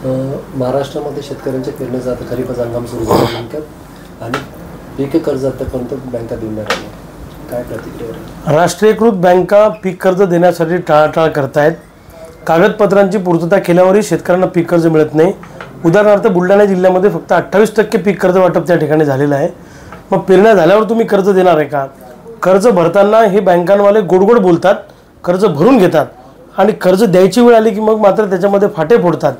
महाराष्ट्रामध्ये शेतकऱ्यांच्या पेरणीचा आता खरीपाचा हंगाम सुरू झाला नेमक्यात आणि पीक कर्ज आतापर्यंत बँका देऊन नाही राहिल्या, काय प्रतिक्रिया? राष्ट्रीयकृत बँका पीक कर्ज देण्यासाठी टाळाटाळ करतायत. कागदपत्रांची पूर्तता केल्यावरही शेतकऱ्यांना पीक कर्ज मिळत नाही. उदाहरणार्थ बुलढाणा जिल्ह्यामध्ये फक्त 28% पीक कर्ज वाटप त्या ठिकाणी झालेलं आहे. मग पेरण्या झाल्यावर तुम्ही कर्ज देणार आहे का? कर्ज भरताना हे बँकांवाले गोडगोड बोलतात, कर्ज भरून घेतात आणि कर्ज द्यायची वेळ आली की मग मात्र त्याच्यामध्ये फाटे फोडतात.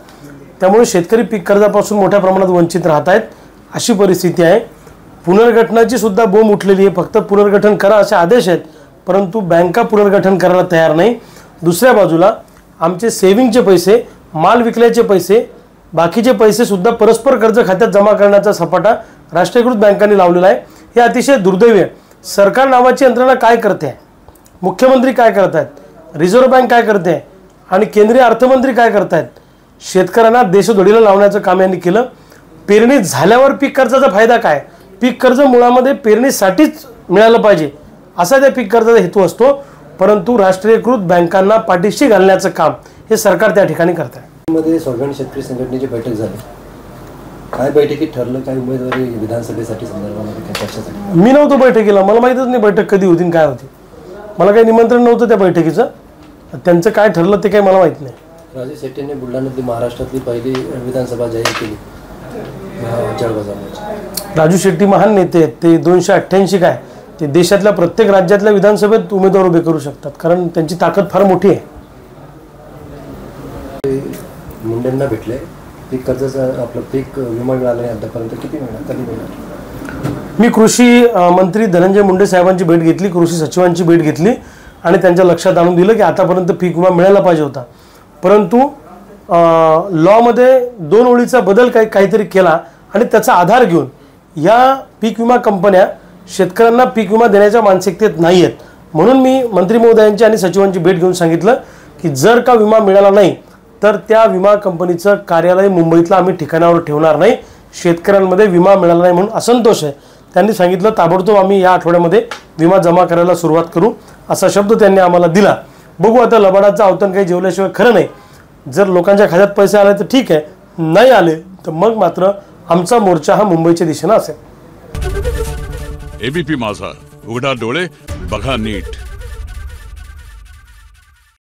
त्यामुळे शेतकरी पीक कर्जापासून मोठ्या प्रमाणात वंचित राहत आहेत, अशी परिस्थिती आहे. पुनर्गठनाची सुद्धा बोंब उठलेली आहे. फक्त पुनर्गठन करा असे आदेश आहेत, परंतु बँका पुनर्गठन करायला तयार नाही. दुसऱ्या बाजूला आमचे सेव्हिंगचे पैसे, माल विकल्याचे पैसे, बाकीचे पैसे सुद्धा परस्पर कर्ज खात्यात जमा करण्याचा सपाटा राष्ट्रीयकृत बँकांनी लावलेला आहे. हे अतिशय दुर्दैवी आहे. सरकार नावाची यंत्रणा काय करते आहे, मुख्यमंत्री काय करत आहेत, रिझर्व्ह बँक काय करते आहे आणि केंद्रीय अर्थमंत्री काय करत आहेत? शेतकऱ्यांना देशोधडीला लावण्याचं काम यांनी केलं. पेरणी झाल्यावर पीक कर्जाचा फायदा काय? पीक कर्ज मुळामध्ये पेरणीसाठीच मिळालं पाहिजे असा त्या पीक कर्जाचा हेतू असतो, परंतु राष्ट्रीयकृत बँकांना पाठीशी घालण्याचं काम हे सरकार त्या ठिकाणी करत आहे. मध्ये स्वाभिमानी शेतकरी संघटनेची बैठक झाली. काय बैठकीत ठरलं? काय उमेदवारी विधानसभेसाठी संदर्भामध्ये काय चर्चा झाली? मी नव्हतो बैठकीला, मला माहीतच नाही बैठक कधी होती काय होती. मला काही निमंत्रण नव्हतं त्या बैठकीचं. त्यांचं काय ठरलं ते काही मला माहीत नाही. राजू शेट्टींनी बुलढाण्यातली महाराष्ट्रातली पहिली विधानसभा जाहीर केली. राजू शेट्टी महान नेते आहेत. ते 288 काय ते देशातल्या प्रत्येक राज्यातल्या विधानसभेत उमेदवार उभे करू शकतात, कारण त्यांची ताकद फार मोठी आहे. मुंडेंना भेटले पीक कर्जाचा आपलं पीक विमा मिळाला नाही आतापर्यंत, किती मिळणार, कधी मिळणार? मी कृषी मंत्री धनंजय मुंडे साहेबांची भेट घेतली, कृषी सचिवांची भेट घेतली आणि त्यांच्या लक्षात आणून दिलं की आतापर्यंत पीक विमा मिळायला पाहिजे होता, परंतु लॉमध्ये 2 ओळीचा बदल काहीतरी केला आणि त्याचा आधार घेऊन या पीक विमा कंपन्या शेतकऱ्यांना पीक विमा देण्याच्या मानसिकतेत नाही आहेत. म्हणून मी मंत्री महोदयांची आणि सचिवांची भेट घेऊन सांगितलं की जर का विमा मिळाला नाही तर त्या विमा कंपनीचं कार्यालय मुंबईतलं आम्ही ठिकाणावर ठेवणार नाही. शेतकऱ्यांमध्ये विमा मिळाला नाही म्हणून असंतोष आहे. त्यांनी सांगितलं ताबडतोब आम्ही या आठवड्यामध्ये विमा जमा करायला सुरुवात करू असा शब्द त्यांनी आम्हाला दिला. बघू आता लबाडाचं अवतन काही जेवल्याशिवाय खरं नाही. जर लोकांच्या खात्यात पैसे आले तर ठीक आहे, नाही आले तर मग मात्र आमचा मोर्चा हा मुंबईच्या दिशेने असेल. एबीपी माझा, उघडा डोळे बघा नीट.